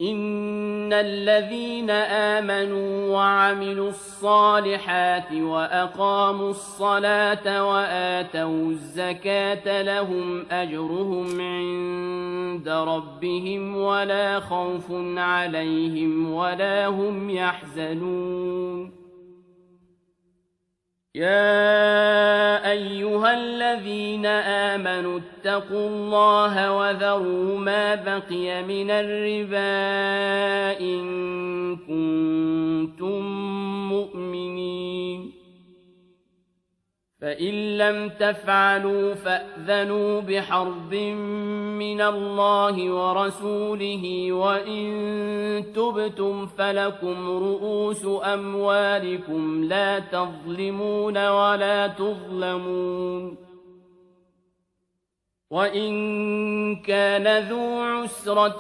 إن الذين آمنوا وعملوا الصالحات وأقاموا الصلاة وآتوا الزكاة لهم أجرهم عند ربهم ولا خوف عليهم ولا هم يحزنون يا أيها الذين آمنوا اتقوا الله وذروا ما بقي من الربا إن كنتم مؤمنين فإن لم تفعلوا فأذنوا بحرب من الله ورسوله وإن تبتم فلكم رؤوس أموالكم لا تظلمون ولا تظلمون وإن كان ذو عسرة